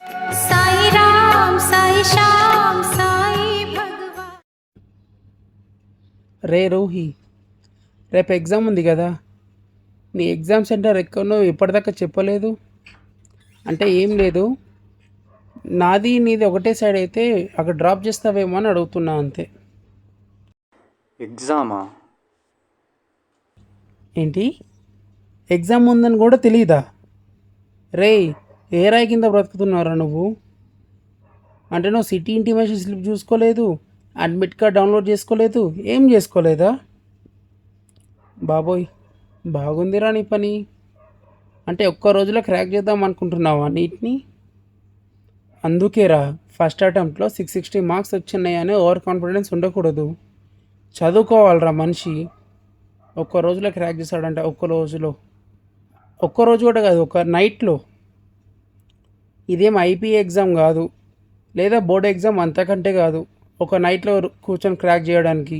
సాయి రామ్ సాయి శ్యామ్ సాయి భగవాన్. రే రోహి, రేపు ఎగ్జామ్ ఉంది కదా, నీ ఎగ్జామ్ సెంటర్ ఎక్కడో ఇప్పటిదాకా చెప్పలేదు. అంటే ఏం లేదు, నాది నీది ఒకటే సైడ్ అయితే అక్కడ డ్రాప్ చేస్తావేమో అని అడుగుతున్నా అంతే. ఎగ్జామా? ఏంటి, ఎగ్జామ్ ఉందని కూడా తెలియదా? రే, ఏ రాయి కింద బ్రతుకుతున్నారా నువ్వు? అంటే నువ్వు సిటీ ఇంటిమేషన్ స్లిప్ చూసుకోలేదు, అడ్మిట్ కార్డ్ డౌన్లోడ్ చేసుకోలేదు, ఏం చేసుకోలేదా? బాబోయ్, బాగుందిరా నీ పని. అంటే ఒక్క రోజులో క్రాక్ చేద్దాం అనుకుంటున్నావా నీట్ని? అందుకేరా ఫస్ట్ అటెంప్ట్లో 660 మార్క్స్ వచ్చినాయని ఓవర్ కాన్ఫిడెన్స్ ఉండకూడదు. చదువుకోవాలరా మనిషి. ఒక్క రోజులో క్రాక్ చేశాడంటే ఒక్క రోజు కూడా కాదు, ఒక నైట్లో. ఇదేం ఐపీఏ ఎగ్జామ్ కాదు, లేదా బోర్డ్ ఎగ్జామ్ అంతకంటే కాదు ఒక నైట్లో కూర్చొని క్రాక్ చేయడానికి.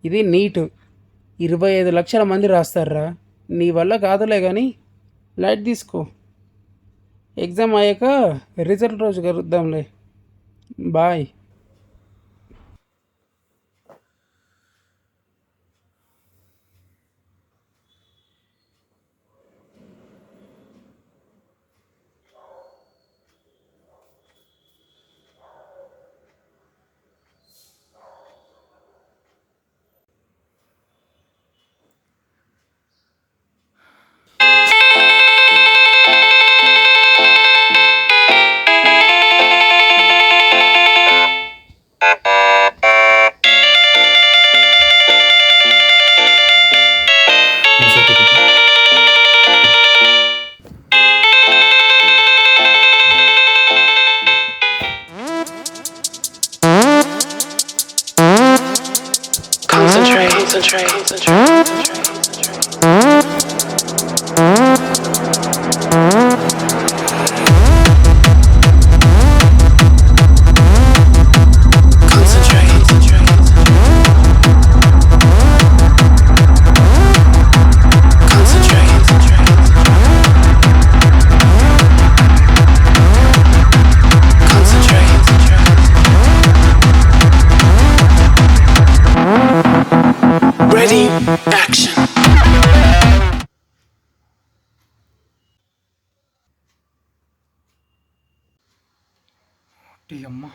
ఇది నీట్, 25 లక్షల మంది రాస్తారా. నీ వల్ల కాదులే కానీ లైట్ తీసుకో. ఎగ్జామ్ అయ్యాక రిజల్ట్ రోజు కలుద్దాంలే. బాయ్. Ready, action. అమ్మా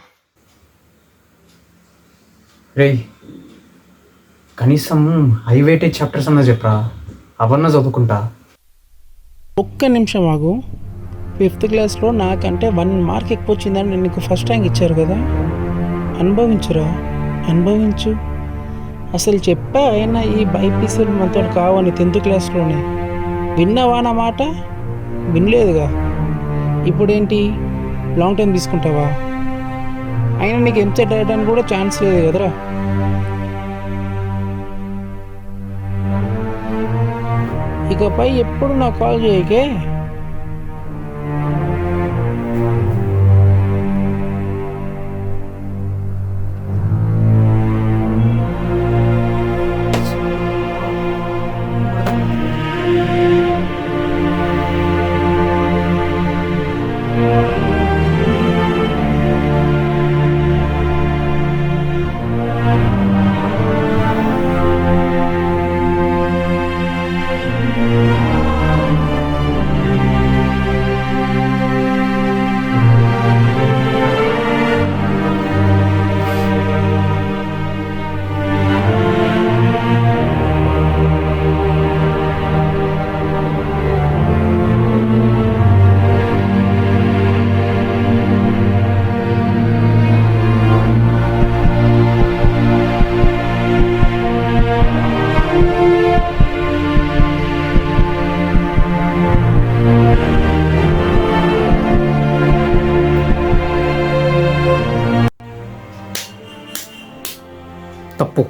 రే, కనీసం హై వెయిటేజ్ చాప్టర్స్ అన్నా చెప్పరా, అవన్నా చదువుకుంటా. ఒక్క నిమిషం ఆగు. 5th క్లాస్లో నాకంటే 1 మార్క్ ఎక్కువ వచ్చిందని నేను నీకు ఫస్ట్ ర్యాంక్ ఇచ్చారు కదా, అనుభవించురా, అనుభవించు. అసలు చెప్పా అయినా ఈ బైపీసీలు మనతో కావని 10th క్లాస్లోనే. విన్నావా నా మాట? వినలేదుగా. ఇప్పుడేంటి లాంగ్ టైం తీసుకుంటావా? అయినా నీకు ఎంసెట్ రాయడానికి కూడా ఛాన్స్ లేదు కదరా. ఇకపై ఎప్పుడు నాకు కాల్ చేయకే. తప్పు,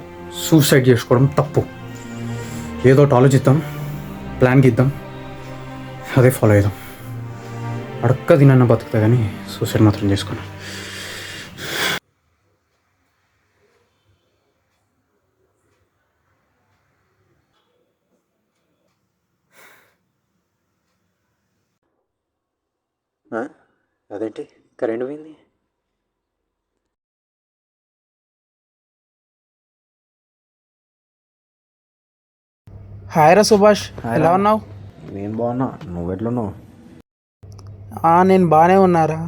సూసైడ్ చేసుకోవడం తప్పు. ఏదో ఒకటి ఆలోచిద్దాం, ప్లాన్ గీద్దాం, అదే ఫాలో అవుదాం. అడక్క తినన్నా బతుకుతా కానీ సూసైడ్ మాత్రం చేసుకున్నాను. అదేంటి కరెంట్ పోయింది? హాయ్ రా సుభాష్, ఎలా ఉన్నావు? నేను బాగున్నా, నువ్వు ఎట్లున్నావు? నేను బాగానే ఉన్నారా.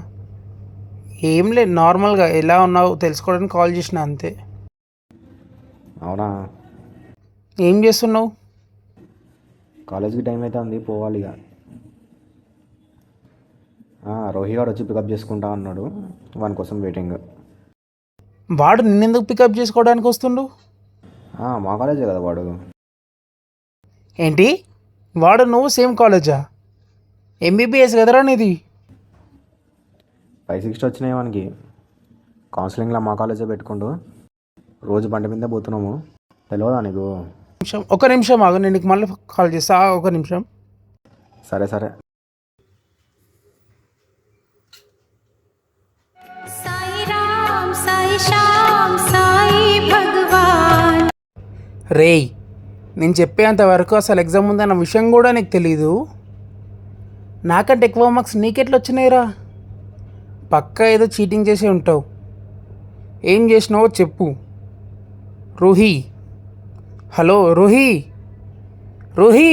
ఏం లేదు, నార్మల్గా ఎలా ఉన్నావు తెలుసుకోవడానికి కాల్ చేసిన అంతే. అవునా? ఏం చేస్తున్నావు? కాలేజ్కి టైం అవుతుంది, పోవాలి ఇక. రోహి గారు వచ్చి పికప్ చేసుకుంటా అన్నాడు, వాని కోసం వెయిటింగ్. వాడు నిన్నెందుకు పికప్ చేసుకోవడానికి వస్తుండు? మా కాలేజే కదా వాడు. ఏంటి, వాడు నువ్వు సేమ్ కాలేజా? ఎంబీబీఎస్ కదరా నీది? 560 వచ్చినాయి మనకి. కౌన్సిలింగ్లో మా కాలేజే పెట్టుకుంటూ రోజు బండి మీదే పోతున్నాము, తెలియదా నీకు? ఒక నిమిషం ఆగు, నేను నీకు మళ్ళీ కాల్ చేస్తా, ఒక నిమిషం. సరే సరే. సాయి రామ్ సాయి శ్యామ్ సాయి భగవాన్. రేయ్, నేను చెప్పేంత వరకు అసలు ఎగ్జామ్ ఉందన్న విషయం కూడా నీకు తెలీదు. నాకంటే ఎక్కువ మార్క్స్ నీకెట్లా వచ్చినాయిరా? పక్కా ఏదో చీటింగ్ చేసి ఉంటావు. ఏం చేసినావో చెప్పు. రోహి, హలో రోహి, రోహి.